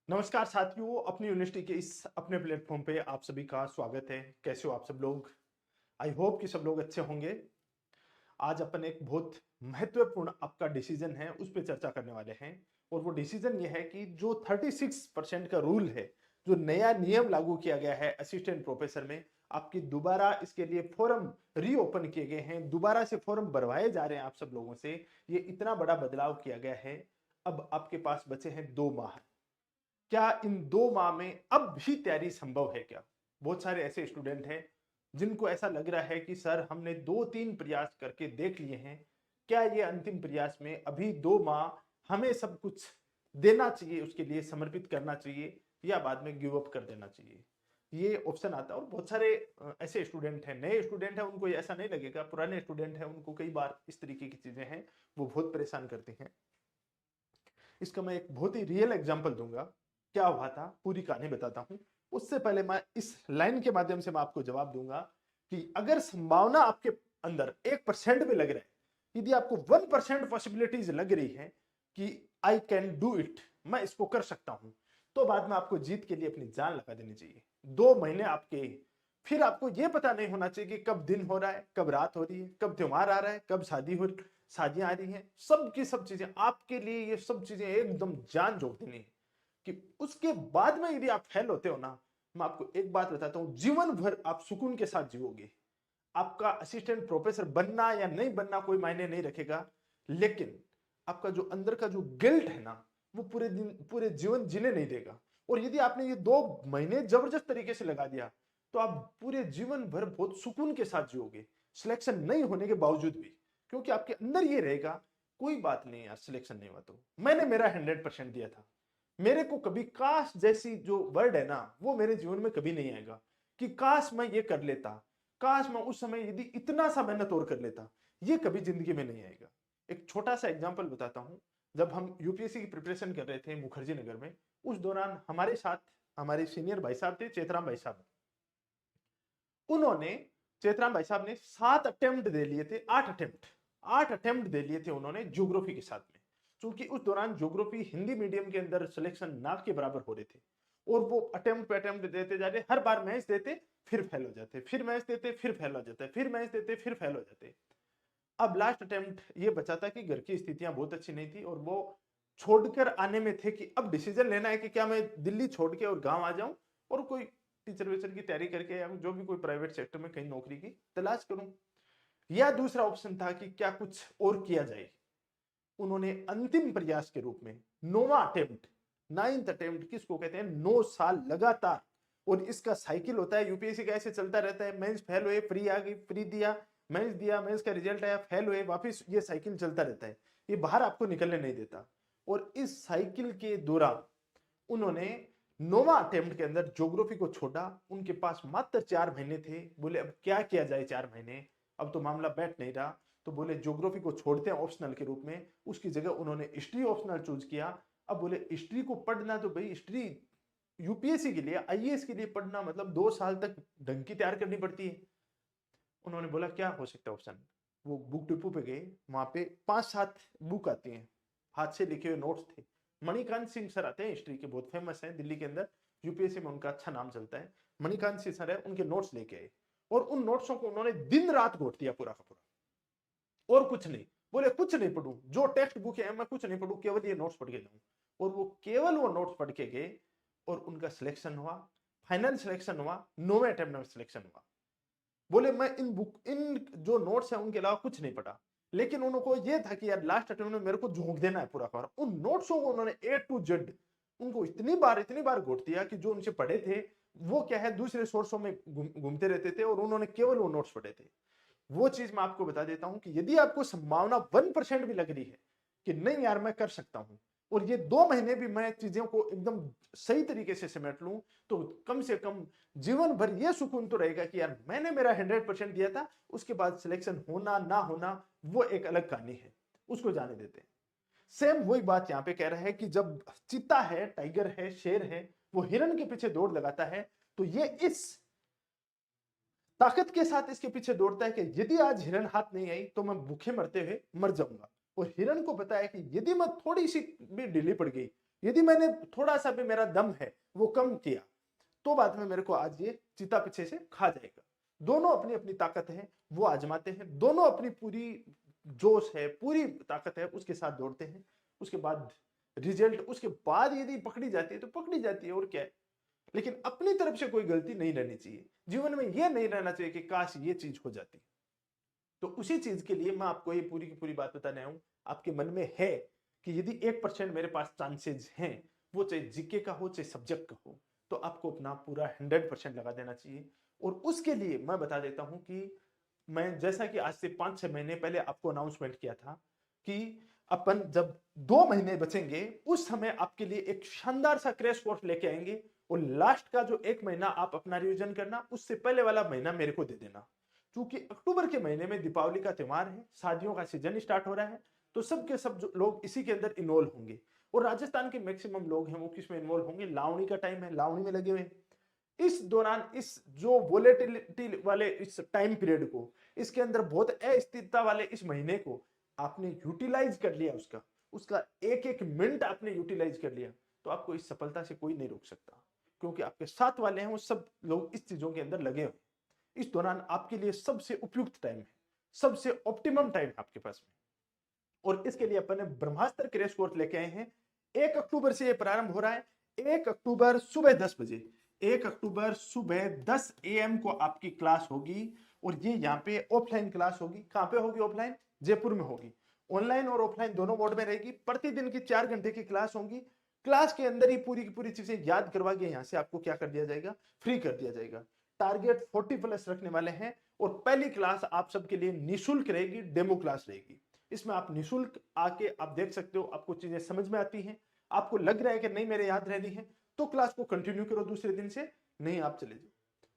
नमस्कार साथियों, अपनी यूनिवर्सिटी के इस अपने प्लेटफॉर्म पे आप सभी का स्वागत है। कैसे हो आप सब लोग? आई होप कि सब लोग अच्छे होंगे। आज अपन एक बहुत महत्वपूर्ण आपका डिसीजन है उस पर चर्चा करने वाले हैं। और वो डिसीजन ये है कि जो 36% का रूल है, जो नया नियम लागू किया गया है असिस्टेंट प्रोफेसर में, आपकी दोबारा इसके लिए फॉर्म रीओपन किए गए हैं, दोबारा से फॉर्म भरवाए जा रहे हैं आप सब लोगों से। ये इतना बड़ा बदलाव किया गया है। अब आपके पास बचे हैं 2 माह। क्या इन 2 माह में अब भी तैयारी संभव है क्या? बहुत सारे ऐसे स्टूडेंट हैं जिनको ऐसा लग रहा है कि सर हमने 2-3 प्रयास करके देख लिए हैं। क्या ये अंतिम प्रयास में अभी 2 माह हमें सब कुछ देना चाहिए, उसके लिए समर्पित करना चाहिए, या बाद में गिव अप कर देना चाहिए? ये ऑप्शन आता है। और बहुत सारे ऐसे स्टूडेंट हैं, नए स्टूडेंट हैं, उनको ऐसा नहीं लगेगा। पुराने स्टूडेंट हैं, उनको कई बार इस तरीके की चीजें हैं, वो बहुत परेशान करती हैं। इसका मैं एक बहुत ही रियल एग्जांपल दूंगा। क्या हुआ था, पूरी कहानी बताता हूं। उससे पहले मैं इस लाइन के माध्यम से मैं आपको जवाब दूंगा कि अगर संभावना आपके अंदर 1% भी लग रहा है, यदि आपको 1% पॉसिबिलिटीज लग रही है कि आई कैन डू इट, मैं इसको कर सकता हूं, तो बाद में आपको जीत के लिए अपनी जान लगा देनी चाहिए। 2 महीने आपके, फिर आपको यह पता नहीं होना चाहिए कि कब दिन हो रहा है, कब रात हो रही है, कब त्योहार आ रहा है, कब शादियां आ रही हैं। सब की सब चीजें आपके लिए, ये सब चीजें एकदम जान जोड़ देनी है कि उसके बाद में यदि आप फेल होते हो ना, मैं आपको एक बात बताता हूं, जीवन भर आप सुकून के साथ जीवोगे। आपका असिस्टेंट प्रोफेसर बनना या नहीं बनना कोई मायने नहीं रखेगा, लेकिन आपका जो अंदर का जो गिल्ट है ना, वो पूरे दिन पूरे जीवन जीने नहीं देगा। और यदि आपने ये 2 महीने जबरदस्त तरीके से लगा दिया, तो आप पूरे जीवन भर बहुत सुकून के साथ जियोगे, सिलेक्शन नहीं होने के बावजूद भी। क्योंकि आपके अंदर ये रहेगा, कोई बात नहीं यार, सिलेक्शन नहीं हुआ तो मैंने मेरा 100% दिया था। मेरे को कभी काश जैसी जो वर्ड है ना, वो मेरे जीवन में कभी नहीं आएगा कि काश मैं ये कर लेता, काश मैं उस समय यदि इतना सा मेहनत और कर लेता। ये कभी जिंदगी में नहीं आएगा। एक छोटा सा एग्जांपल बताता हूं। जब हम यूपीएससी की प्रिपरेशन कर रहे थे मुखर्जी नगर में, उस दौरान हमारे साथ हमारे सीनियर भाई साहब थे, चेतराम भाई साहब। उन्होंने चेतराम भाई साहब ने 7 अटेम्प्ट दे लिए थे, 8 अटेम्प्ट दे लिए थे उन्होंने ज्योग्राफी के साथ में। क्योंकि उस दौरान ज्योग्राफी हिंदी मीडियम के अंदर सिलेक्शन ना के बराबर हो रहे थे। और वो अटेम्प्ट पे अटेम्प्ट देते जा रहे, हर बार मैच देते, फिर फेल हो जाते, फिर मैच देते, फिर फेल हो जाते, फिर मैच देते, फिर फेल हो जाते। अब लास्ट अटेम्प्ट ये बचा था कि घर की स्थितियां बहुत अच्छी नहीं थी, और वो छोड़कर आने में थे कि अब डिसीजन लेना है कि क्या मैं दिल्ली छोड़ के और गांव आ जाऊं और कोई टीचर वेचर की तैयारी करके, या जो भी कोई प्राइवेट सेक्टर में कहीं नौकरी की तलाश करूं, या दूसरा ऑप्शन था कि क्या कुछ और किया जाए। उन्होंने अंतिम प्रयास के रूप में 9वां अटेम्प्ट, 9th अटेम्प्ट किसको कहते हैं, 9 साल लगातार। और इसका साइकिल होता है यूपीएससी का, ऐसे चलता रहता है। मेंस फेल हुए, फ्री आ गई, फ्री दिया, मेंस का रिजल्ट आया, फेल हुए, वापिस ये साइकिल चलता रहता है। ये बाहर आपको निकलने नहीं देता। और इस साइकिल के दौरान उन्होंने 9वां अटेम्प्ट के अंदर ज्योग्राफी को छोड़ा। उनके पास मात्र 4 महीने थे। बोले अब क्या किया जाए, 4 महीने, अब तो मामला बैठ नहीं रहा। तो बोले ज्योग्राफी को छोड़ते हैं ऑप्शनल के रूप में, उसकी जगह उन्होंने हिस्ट्री ऑप्शनल चूज किया। अब बोले हिस्ट्री को पढ़ना, तो भाई हिस्ट्री यूपीएससी के लिए, आईएएस के लिए पढ़ना मतलब 2 साल तक ढंग की तैयार करनी पड़ती है। उन्होंने बोला क्या हो सकता है ऑप्शन। वो बुक डिपो पे गए, वहां पे 5-7 बुक आती हैं, हाथ से लिखे हुए नोट्स थे। मणिकांत सिंह सर आते हैं, हिस्ट्री के बहुत फेमस हैं दिल्ली के अंदर, यूपीएससी में उनका अच्छा नाम चलता है। मणिकांत सिंह सर है, उनके नोट्स लेके आए, और उन नोट्सों को उन्होंने दिन रात घोट दिया पूरा का पूरा। और कुछ नहीं, बोले कुछ नहीं पढ़ू, जो टेक्स्ट बुक है मैं कुछ नहीं पढ़ू, केवल ये नोट्स पढ़ के जाऊं। और वो केवल वो नोट्स पढ़ के गए, और उनका सिलेक्शन हुआ। फाइनल सिलेक्शन हुआ, 9वें अटेम्प्ट में सिलेक्शन हुआ। बोले मैं इन जो नोट्स हैं उनके अलावा कुछ नहीं पढ़ा। लेकिन उनको ये था कि यार लास्ट अटेम्प्ट में मेरे को झोंक देना है पूरा का। उन नोट्सों को उन्होंने A to Z उनको इतनी बार घोट दिया कि जो उनसे पढ़े थे, वो क्या है, दूसरे सोर्सों में घूमते रहते थे, और उन्होंने केवल वो नोट्स पढ़े थे। वो चीज मैं आपको बता देता हूं कि यदि आपको संभावना 1% भी लग रही है कि नहीं यार मैं कर सकता हूं, और ये 2 महीने भी मैं चीजों को एकदम सही तरीके से समेट लूं, तो कम से कम जीवन भर ये सुकून तो रहेगा कि यार मैंने मेरा 100% दिया था। उसके बाद सिलेक्शन होना ना होना वो एक अलग कहानी है, उसको जाने देते हैं। सेम वही बात यहां पे कह रहा है कि जब चीता है, टाइगर है, शेर है, वो हिरन के पीछे दौड़ लगाता है, तो ये इस ताकत के साथ इसके पीछे दौड़ता है कि यदि आज हिरन हाथ नहीं आई तो मैं भूखे मरते हुए मर जाऊंगा। और हिरन को पता है कि यदि मैं थोड़ी सी भी ढीली पड़ गई यदि मैंने थोड़ा सा भी मेरा दम है वो कम किया तो बाद में मेरे को आज ये चीता पीछे से खा जाएगा। दोनों अपनी अपनी ताकत है वो आजमाते हैं, दोनों अपनी पूरी जोश है, पूरी ताकत है उसके साथ दौड़ते हैं। उसके बाद रिजल्ट, उसके बाद यदि पकड़ी जाती है तो पकड़ी जाती है, और क्या है। लेकिन अपनी तरफ से कोई गलती नहीं रहनी चाहिए। जीवन में यह नहीं रहना चाहिए कि काश ये चीज हो जाती। तो उसी चीज के लिए मैं आपको ये पूरी की पूरी बात बताने आऊं। आपके मन में है कि यदि 1% मेरे पास चांसेस हैं, वो चाहे जीके का हो चाहे सब्जेक्ट का हो, तो आपको अपना पूरा 100% लगा देना चाहिए। और उसके लिए मैं बता देता हूं कि मैं, जैसा कि आज से 5-6 महीने पहले आपको अनाउंसमेंट किया था कि अपन जब 2 महीने बचेंगे उस समय आपके लिए एक शानदार सा क्रैश कोर्स लेके आएंगे, और लास्ट का जो 1 महीना आप अपना रिवीजन करना, उससे पहले वाला महीना मेरे को दे देना। क्योंकि अक्टूबर के महीने में दीपावली का त्योहार है, शादियों का सीजन स्टार्ट हो रहा है, तो सबके सब जो लोग इसी के अंदर इन्वॉल्व होंगे। और राजस्थान के मैक्सिमम लोग हैं वो किस में इन्वॉल्व होंगे, लावणी का टाइम है, लावणी में लगे हुए हैं। इस दौरान इस जो वोलेटिलिटी वाले इस टाइम पीरियड को, इसके अंदर बहुत अस्थिरता वाले इस महीने को आपने यूटिलाइज कर लिया, उसका उसका एक एक मिनट आपने यूटिलाइज कर लिया, तो आपको इस सफलता से कोई नहीं रोक सकता। क्योंकि आपके साथ वाले हैं वो सब लोग इस चीजों के अंदर लगे हुए। इस दौरान आपके लिए सबसे उपयुक्त टाइम है, सबसे ऑप्टिमम टाइम है आपके पास में। और इसके लिए अपन ने ब्रह्मास्त्र क्रैश कोर्स लेके आए हैं। 1 अक्टूबर से ये प्रारंभ हो रहा है। 1 अक्टूबर सुबह 10 बजे, 1 अक्टूबर सुबह 10 AM को आपकी क्लास होगी। और ये यहाँ पे ऑफलाइन क्लास होगी। कहां पे होगी ऑफलाइन? जयपुर में होगी। ऑनलाइन और ऑफलाइन दोनों मोड में रहेगी। प्रतिदिन की 4 घंटे की क्लास होगी। क्लास के अंदर ही पूरी की पूरी चीजें याद करवा के यहाँ से आपको क्या कर दिया जाएगा, फ्री कर दिया जाएगा। टारगेट 40+ रखने वाले हैं। और पहली क्लास आप सबके लिए निःशुल्क रहेगी, डेमो क्लास रहेगी। इसमें आप निःशुल्क आके आप देख सकते हो, आपको चीजें समझ में आती हैं, आपको लग रहा है कि नहीं मेरे याद रहनी है, तो क्लास को कंटिन्यू करो दूसरे दिन से, नहीं आप चले जाओ।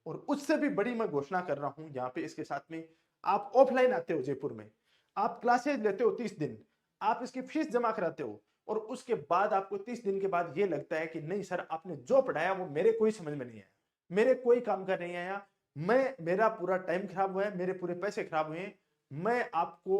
और उससे भी बड़ी मैं घोषणा कर रहा हूं यहाँ पे इसके साथ में, आप ऑफलाइन आते हो जयपुर में, आप क्लासेज लेते हो 30 दिन, आप इसकी फीस जमा कराते हो, और उसके बाद आपको 30 दिन के बाद ये लगता है कि नहीं सर आपने जो पढ़ाया वो मेरे कोई समझ में नहीं आया, मेरे कोई काम का नहीं आया, मेरा पूरा टाइम खराब हुआ है, मेरे पूरे पैसे खराब हुए हैं, मैं आपको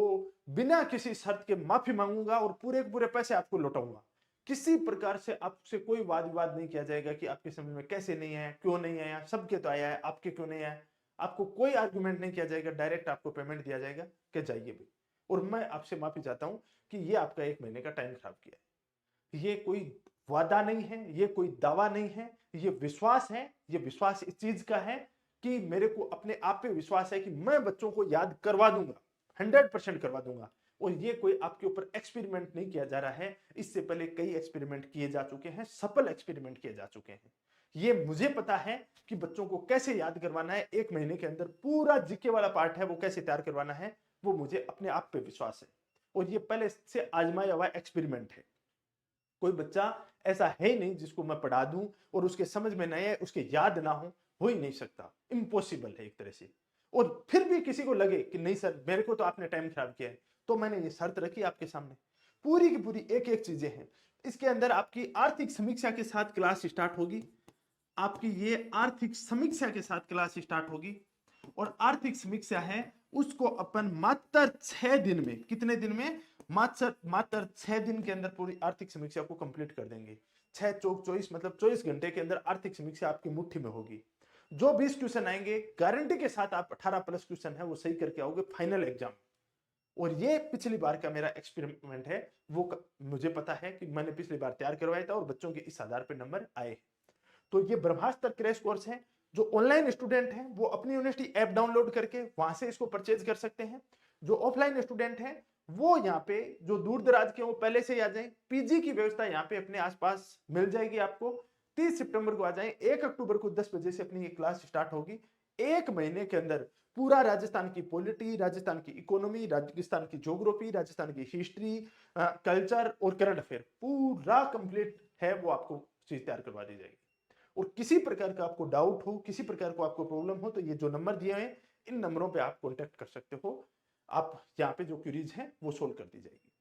बिना किसी शर्त के माफी मांगूंगा और पूरे पूरे पैसे आपको लौटाऊंगा। किसी प्रकार से आपसे कोई वाद विवाद नहीं किया जाएगा कि आपके समझ में कैसे नहीं आया, क्यों नहीं आया, सबके तो आया है, आपके क्यों नहीं आया। आपको कोई आर्गुमेंट नहीं किया जाएगा, डायरेक्ट आपको पेमेंट दिया जाएगा कि जाइए भाई। और मैं आपसे माफी चाहता हूं कि ये आपका 1 महीने का टाइम खराब किया है। ये कोई वादा नहीं है, ये कोई दावा नहीं है, ये विश्वास है। ये विश्वास इस चीज का है कि मेरे को अपने आप पे विश्वास है कि मैं बच्चों को याद करवा दूंगा, 100% करवा दूंगा। और ये कोई आपके ऊपर एक्सपेरिमेंट नहीं किया जा रहा है। इससे पहले कई एक्सपेरिमेंट किए जा चुके हैं, सफल एक्सपेरिमेंट किए जा चुके हैं। ये मुझे पता है कि बच्चों को कैसे याद करवाना है, 1 महीने के अंदर पूरा जीके वाला पार्ट है वो कैसे तैयार करवाना है, वो मुझे अपने आप पे विश्वास है। और ये पहले से आजमाया हुआ एक्सपेरिमेंट है। कोई बच्चा ऐसा है ही नहीं जिसको मैं पढ़ा दूं और उसके समझ में नहीं है, उसके याद ना हो ही नहीं सकता, इम्पॉसिबल है एक तरह से। और फिर भी किसी को लगे कि नहीं सर मेरे को तो आपने टाइम खराब किया है, तो मैंने ये शर्त रखी आपके सामने, पूरी की पूरी एक एक चीजें हैं। इसके अंदर आपकी आर्थिक समीक्षा के साथ क्लास स्टार्ट होगी। आपकी ये आर्थिक समीक्षा के साथ क्लास स्टार्ट होगी। और आर्थिक समीक्षा है उसको अपन मात्र 6 दिन में, कितने दिन में, मात्र 6 दिन के अंदर पूरी आर्थिक समीक्षा को कंप्लीट कर देंगे। 6 चौक 24, मतलब 24 घंटे के अंदर आर्थिक समीक्षा आपकी मुट्ठी में होगी। जो 20 क्वेश्चन आएंगे गारंटी के साथ आप 18+ क्वेश्चन है वो सही करके आओगे फाइनल एग्जाम। और ये पिछली बार का मेरा एक्सपेरिमेंट है, मुझे पता है कि मैंने पिछली बार तैयार करवाया था और बच्चों के इस आधार पर नंबर आए। तो ये ब्रह्मास्त्र क्रैश कोर्स है। जो ऑनलाइन स्टूडेंट हैं वो अपनी यूनिवर्सिटी ऐप डाउनलोड करके वहां से इसको परचेज कर सकते हैं। जो ऑफलाइन स्टूडेंट हैं वो यहाँ पे, जो दूर दराज के वो पहले से ही आ जाएं। पीजी की व्यवस्था यहाँ पे अपने आसपास मिल जाएगी आपको। 30 सितंबर को आ जाएं। 1 अक्टूबर को 10 बजे से अपनी ये क्लास स्टार्ट होगी। 1 महीने के अंदर पूरा राजस्थान की पॉलिटी, राजस्थान की इकोनॉमी, राजस्थान की ज्योग्राफी, राजस्थान की हिस्ट्री, कल्चर और करंट अफेयर पूरा कंप्लीट है वो आपको चीज तैयार करवा दी जाएगी। और किसी प्रकार का आपको डाउट हो, किसी प्रकार को आपको प्रॉब्लम हो, तो ये जो नंबर दिए हैं इन नंबरों पे आप कांटेक्ट कर सकते हो। आप यहाँ पे जो क्वेरीज हैं वो सोल्व कर दी जाएगी।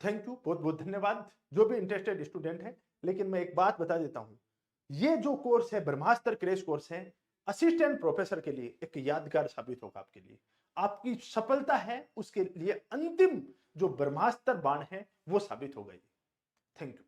थैंक यू, बहुत बहुत धन्यवाद जो भी इंटरेस्टेड स्टूडेंट है। लेकिन मैं एक बात बता देता हूं, ये जो कोर्स है ब्रह्मास्त्र क्रैश कोर्स है, असिस्टेंट प्रोफेसर के लिए एक यादगार साबित होगा आपके लिए। आपकी सफलता है उसके लिए अंतिम जो ब्रह्मास्त्र बाण है वो साबित होगा। Thank you.